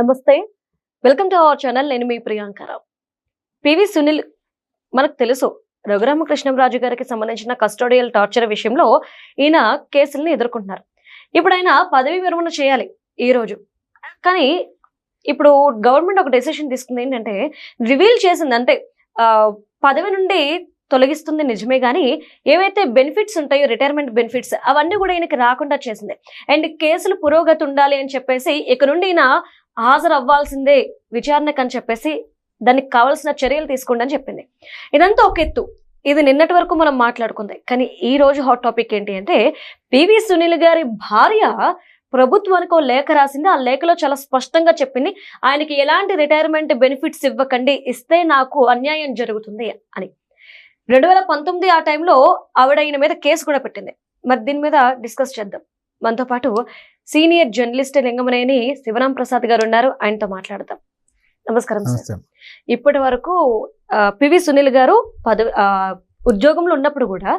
నమస్తే, welcome to our channel. నేను మీ Priyanka Rao. PV Sunil మనకు తెలుసు, రఘురామకృష్ణంరాజు గారికి సంబంధించిన కస్టోడియల్ టార్చర్ విషయంలో ఈయన కేసుల్ని ఎదుర్కొంటున్నారు. ఇప్పుడు ఆయన పదవి విరమణ చేయాలి ఈ రోజు. కానీ ఇప్పుడు గవర్నమెంట్ ఒక డెసిషన్ తీసుకుంది, ఏంటంటే రివీల్ చేసింది అంతే. పదవి నుండి తొలగిస్తుంది నిజమే, కానీ ఏవైతే బెనిఫిట్స్ ఉంటాయో రిటైర్మెంట్ బెనిఫిట్స్ అవన్నీ కూడా ఈయనకి రాకుండా చేసింది. అండ్ కేసులు పురోగతి ఉండాలి అని చెప్పేసి ఇక నుండి ఈయన హాజరు అవ్వాల్సిందే విచారణకు అని చెప్పేసి దానికి కావాల్సిన చర్యలు తీసుకోండి అని చెప్పింది. ఇదంతా ఒక ఎత్తు. ఇది నిన్నటి వరకు మనం మాట్లాడుకుంది. కానీ ఈ రోజు హాట్ టాపిక్ ఏంటి అంటే, పివి సునీల్ గారి భార్య ప్రభుత్వానికి ఓ లేఖ రాసింది. ఆ లేఖలో చాలా స్పష్టంగా చెప్పింది, ఆయనకి ఎలాంటి రిటైర్మెంట్ బెనిఫిట్స్ ఇవ్వకండి, ఇస్తే నాకు అన్యాయం జరుగుతుంది అని. 2019 ఆ టైంలో ఆవిడ ఆయన మీద కేసు కూడా పెట్టింది. మరి దీని మీద డిస్కస్ చేద్దాం. మనతో పాటు సీనియర్ జర్నలిస్ట్ లింగమనేని శివరాం ప్రసాద్ గారు ఉన్నారు, ఆయనతో మాట్లాడదాం. నమస్కారం సార్. ఇప్పటి వరకు పివి సునీల్ గారు ఉద్యోగంలో ఉన్నప్పుడు కూడా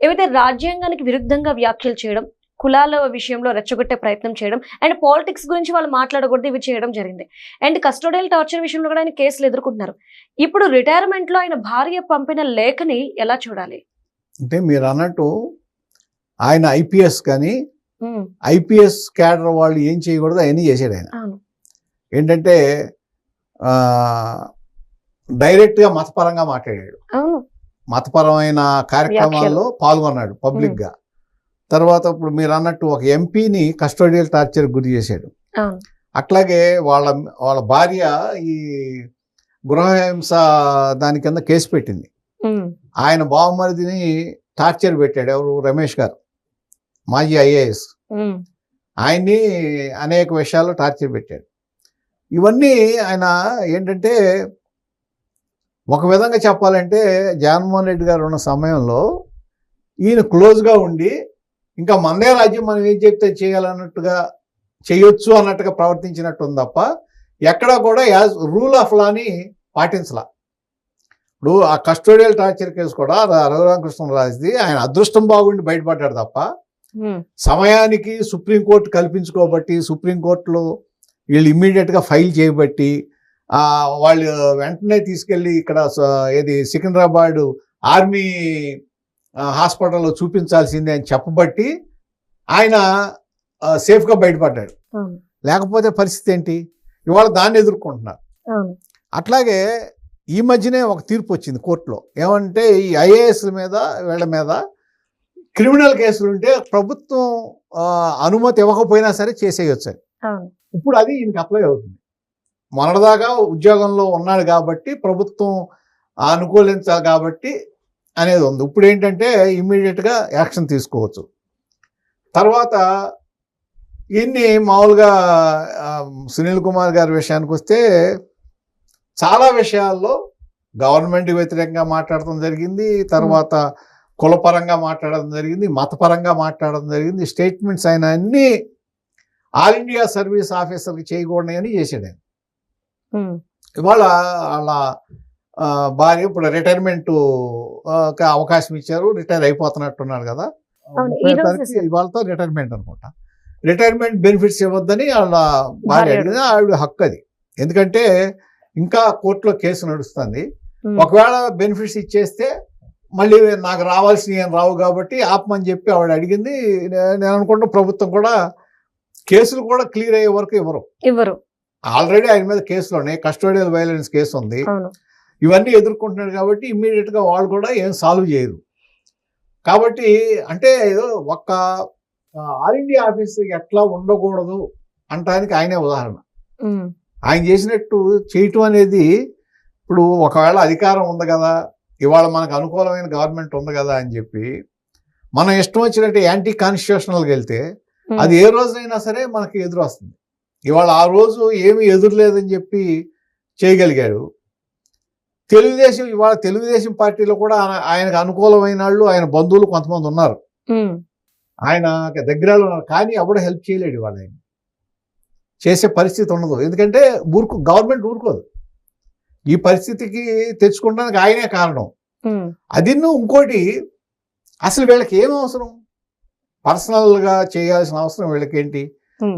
ఏవైతే రాజ్యాంగానికి విరుద్ధంగా వ్యాఖ్యలు చేయడం, కులాల విషయంలో రెచ్చగొట్టే ప్రయత్నం చేయడం, అండ్ పాలిటిక్స్ గురించి వాళ్ళు మాట్లాడకూడదు, ఇవి చేయడం జరిగింది. అండ్ కస్టోడియల్ టార్చర్ విషయంలో కూడా ఆయన కేసులు ఎదుర్కొంటున్నారు. ఇప్పుడు రిటైర్మెంట్ లో ఆయన భార్య పంపిన లేఖని ఎలా చూడాలి? అంటే మీరు అన్నట్టు ఆయన ఐపీఎస్, కానీ ఐపీఎస్ క్యాడర్ వాళ్ళు ఏం చేయకూడదు అవన్నీ చేశాడు ఆయన. ఏంటంటే డైరెక్ట్గా మతపరంగా మాట్లాడాడు, మతపరమైన కార్యక్రమాల్లో పాల్గొన్నాడు పబ్లిక్ గా. తర్వాత ఇప్పుడు మీరు అన్నట్టు ఒక ఎంపీని కస్టోడియల్ టార్చర్ గురి చేశాడు. అట్లాగే వాళ్ళ భార్య ఈ గృహహింస దాని కింద కేసు పెట్టింది. ఆయన బావమరిదిని టార్చర్ పెట్టాడు. ఎవరు? రమేష్ గారు, మాజీ ఐఏఎస్. ఆయన్ని అనేక విషయాల్లో టార్చర్ పెట్టాడు. ఇవన్నీ ఆయన ఏంటంటే, ఒక విధంగా చెప్పాలంటే జగన్మోహన్ రెడ్డి గారు ఉన్న సమయంలో ఈయన క్లోజ్గా ఉండి, ఇంకా మందే రాజ్యం మనం ఏం చెప్తే చేయాలన్నట్టుగా చేయొచ్చు అన్నట్టుగా ప్రవర్తించినట్టు ఉంది తప్ప ఎక్కడా కూడా యాజ్ రూల్ ఆఫ్ లాని పాటించలా. ఇప్పుడు ఆ కస్టోడియల్ టార్చర్ కేసు కూడా రఘురామకృష్ణంరాజుది ఆయన అదృష్టం బాగుండి బయటపడ్డాడు తప్ప, సమయానికి సుప్రీంకోర్టు కల్పించుకోబట్టి, సుప్రీంకోర్టులో వీళ్ళు ఇమ్మీడియట్గా ఫైల్ చేయబట్టి, వాళ్ళు వెంటనే తీసుకెళ్ళి ఇక్కడ ఏది సికింద్రాబాద్ ఆర్మీ హాస్పిటల్లో చూపించాల్సిందే అని చెప్పబట్టి ఆయన సేఫ్గా బయటపడ్డాడు. లేకపోతే పరిస్థితి ఏంటి? ఇవాళ దాన్ని ఎదుర్కొంటున్నారు. అట్లాగే ఈ మధ్యనే ఒక తీర్పు వచ్చింది కోర్టులో. ఏమంటే ఈ ఐఏఎస్ల మీద, వీళ్ళ మీద క్రిమినల్ కేసులు ఉంటే ప్రభుత్వం అనుమతి ఇవ్వకపోయినా సరే చేసేయచ్చు. ఇప్పుడు అది ఈయనకి అప్లై అవుతుంది. మొన్నటిదాకా ఉద్యోగంలో ఉన్నాడు కాబట్టి ప్రభుత్వం అనుకూలించాలి కాబట్టి అనేది ఉంది. ఇప్పుడు ఏంటంటే ఇమ్మీడియట్గా యాక్షన్ తీసుకోవచ్చు. తర్వాత ఇన్ని మామూలుగా సునీల్ కుమార్ గారి విషయానికి వస్తే చాలా విషయాల్లో గవర్నమెంట్ వ్యతిరేకంగా మాట్లాడటం జరిగింది. తర్వాత కులపరంగా మాట్లాడడం జరిగింది, మతపరంగా మాట్లాడడం జరిగింది. స్టేట్మెంట్స్ ఆయన అన్నీ ఆల్ ఇండియా సర్వీస్ ఆఫీసర్కి చేయకూడని చేశాడు ఆయన. ఇవాళ వాళ్ళ భార్య ఇప్పుడు రిటైర్మెంట్ అవకాశం ఇచ్చారు, రిటైర్ అయిపోతున్నట్టున్నాడు కదా. ఇవాళతో రిటైర్మెంట్ అనుకుంటా. రిటైర్మెంట్ బెనిఫిట్స్ ఇవ్వద్దని వాళ్ళ భార్య అడిగిన ఆవిడ హక్కు అది. ఎందుకంటే ఇంకా కోర్టులో కేసు నడుస్తుంది. ఒకవేళ బెనిఫిట్స్ ఇచ్చేస్తే మళ్ళీ నాకు రావాల్సినవి ఏం రావు కాబట్టి ఆపమని చెప్పి ఆవిడ అడిగింది. నేను అనుకుంటా ప్రభుత్వం కూడా కేసులు కూడా క్లియర్ అయ్యే వరకు ఇవ్వరు. ఆల్రెడీ ఆయన మీద కేసులు ఉన్నాయి, కస్టోడియల్ వైలెన్స్ కేసు ఉంది. ఇవన్నీ ఎదుర్కొంటున్నాడు కాబట్టి ఇమ్మీడియట్గా వాళ్ళు కూడా ఏం సాల్వ్ చేయరు. కాబట్టి అంటే ఒక్క ఆల్ ఇండియా ఆఫీస్ ఎట్లా ఉండకూడదు అంటానికి ఆయనే ఉదాహరణ. ఆయన చేసినట్టు చేయటం అనేది, ఇప్పుడు ఒకవేళ అధికారం ఉంది కదా, ఇవాళ మనకు అనుకూలమైన గవర్నమెంట్ ఉంది కదా అని చెప్పి మనం ఇష్టం వచ్చినట్టు యాంటీ కాన్స్టిట్యూషనల్కి వెళ్తే అది ఏ రోజైనా సరే మనకి ఎదురు వస్తుంది. ఇవాళ ఆ రోజు ఏమీ ఎదురులేదని చెప్పి చేయగలిగాడు. ఇవాళ తెలుగుదేశం పార్టీలో కూడా ఆయనకు అనుకూలమైన వాళ్ళు, ఆయన బంధువులు కొంతమంది ఉన్నారు, ఆయన దగ్గరలో ఉన్నారు. కానీ ఎవడో హెల్ప్ చేయలేడు. ఇవాళ ఆయన చేసే పరిస్థితి ఉండదు. ఎందుకంటే గవర్నమెంట్ ఊరుకోదు. ఈ పరిస్థితికి తెచ్చుకోవడానికి ఆయనే కారణం. అది ఇంకోటి, అసలు వీళ్ళకి ఏం అవసరం? పర్సనల్గా చేయాల్సిన అవసరం వీళ్ళకేంటి?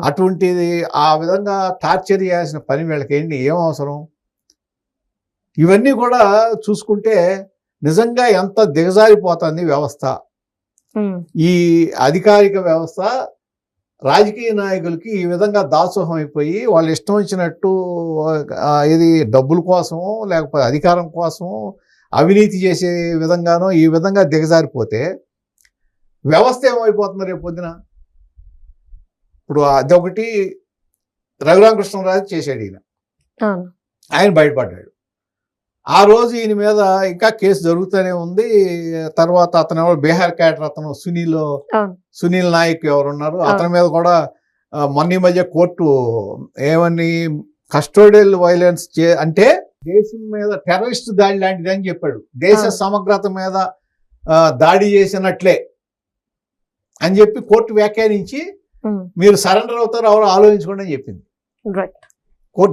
అటువంటిది ఆ విధంగా టార్చర్ చేయాల్సిన పని వీళ్ళకి ఏం అవసరం? ఇవన్నీ కూడా చూసుకుంటే నిజంగా ఎంత దిగజారిపోతుంది వ్యవస్థ. ఈ అధికారిక వ్యవస్థ రాజకీయ నాయకులకి ఈ విధంగా దాసోహం అయిపోయి వాళ్ళు ఇష్టం వచ్చినట్టు ఇది డబ్బుల కోసమో లేకపోతే అధికారం కోసమో అవినీతి చేసే విధంగానో ఈ విధంగా దిగజారిపోతే వ్యవస్థ ఏమైపోతుంది రేపు పొద్దున? ఇప్పుడు అదొకటి రఘురామకృష్ణరాజు చేశాడు ఈయన, ఆయన బయటపడ్డాడు. ఆ రోజు ఈయన మీద ఇంకా కేసు జరుగుతూనే ఉంది. తర్వాత అతను ఎవరు బీహార్ క్యాడర్ అతను సునీల్ నాయక్ ఎవరున్నారు అతని మీద కూడా మొన్న మధ్య కోర్టు ఏమని కస్టోడియల్ వైలెన్స్ అంటే దేశం మీద టెర్రరిస్ట్ దాడి లాంటిది అని చెప్పాడు. దేశ సమగ్రత మీద దాడి చేసినట్లే అని చెప్పి కోర్టు వ్యాఖ్యానించి మీరు సరెండర్ అవుతారు ఎవరు ఆలోచించుకోండి అని చెప్పింది.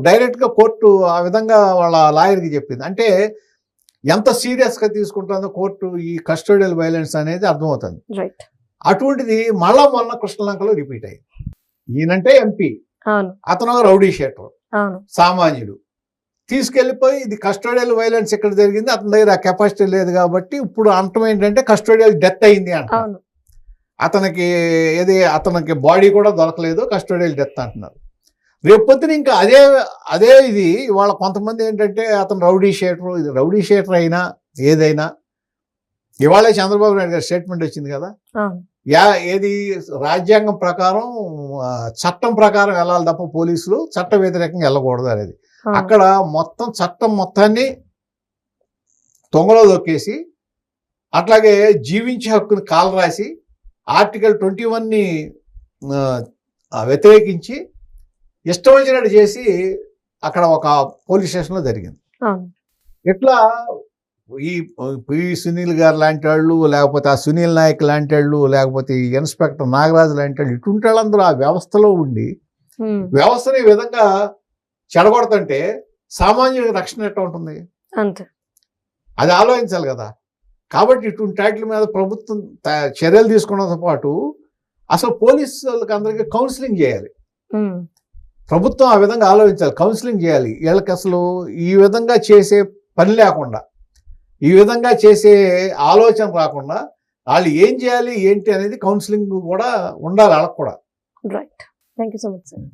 డైరెక్ట్ గా కోర్టు ఆ విధంగా వాళ్ళ లాయర్కి చెప్పింది. అంటే ఎంత సీరియస్ గా తీసుకుంటుందో కోర్టు ఈ కస్టోడియల్ వైలెన్స్ అనేది అర్థమవుతుంది. అటువంటిది మళ్ళా మొన్న కృష్ణలంకలో రిపీట్ అయింది. ఈయనంటే ఎంపీ, అతను రౌడీ షీటర్, సామాన్యుడు తీసుకెళ్లిపోయి ఇది కస్టోడియల్ వైలెన్స్ ఇక్కడ జరిగింది, అతని దగ్గర ఆ కెపాసిటీ లేదు కాబట్టి ఇప్పుడు అంటం ఏంటంటే కస్టోడియల్ డెత్ అయింది అంట. అతనికి బాడీ కూడా దొరకలేదు, కస్టోడియల్ డెత్ అంటున్నారు. రేపొద్దున ఇంకా అదే ఇది ఇవాళ కొంతమంది ఏంటంటే అతను రౌడీ షీటర్, ఇది రౌడీ షీటర్ అయినా ఏదైనా ఇవాళే చంద్రబాబు నాయుడు గారి స్టేట్మెంట్ వచ్చింది కదా, ఏది రాజ్యాంగం ప్రకారం చట్టం ప్రకారం వెళ్ళాలి తప్ప పోలీసులు చట్ట వ్యతిరేకంగా వెళ్ళకూడదు అనేది. అక్కడ మొత్తం చట్టం మొత్తాన్ని తొంగలో దొక్కేసి అట్లాగే జీవించే హక్కుని కాలు రాసి ఆర్టికల్ 21ని వ్యతిరేకించి ఇష్టం వచ్చినట్టు చేసి అక్కడ ఒక పోలీస్ స్టేషన్లో జరిగింది. ఇట్లా ఈ పివి సునీల్ గారు లాంటి వాళ్ళు, లేకపోతే ఆ సునీల్ నాయక్ లాంటి వాళ్ళు, లేకపోతే ఈ ఇన్స్పెక్టర్ నాగరాజు లాంటి వాళ్ళు, ఇటుంటే వాళ్ళందరూ ఆ వ్యవస్థలో ఉండి వ్యవస్థని ఈ విధంగా చెడగొడుతుంటే సామాన్యుడి రక్షణ ఎట్లా ఉంటుంది? అది ఆలోచించాలి కదా. కాబట్టి ఇటువంటి వాటి మీద ప్రభుత్వం చర్యలు తీసుకున్నతో పాటు అసలు పోలీసు వాళ్ళకి అందరికీ కౌన్సిలింగ్ చేయాలి. ప్రభుత్వం ఆ విధంగా ఆలోచించాలి, కౌన్సిలింగ్ చేయాలి. వీళ్ళకి అసలు ఈ విధంగా చేసే పని లేకుండా, ఈ విధంగా చేసే ఆలోచన రాకుండా వాళ్ళు ఏం చేయాలి ఏంటి అనేది కౌన్సిలింగ్ కూడా ఉండాలి వాళ్ళకి కూడా. Right, thank you so much sir.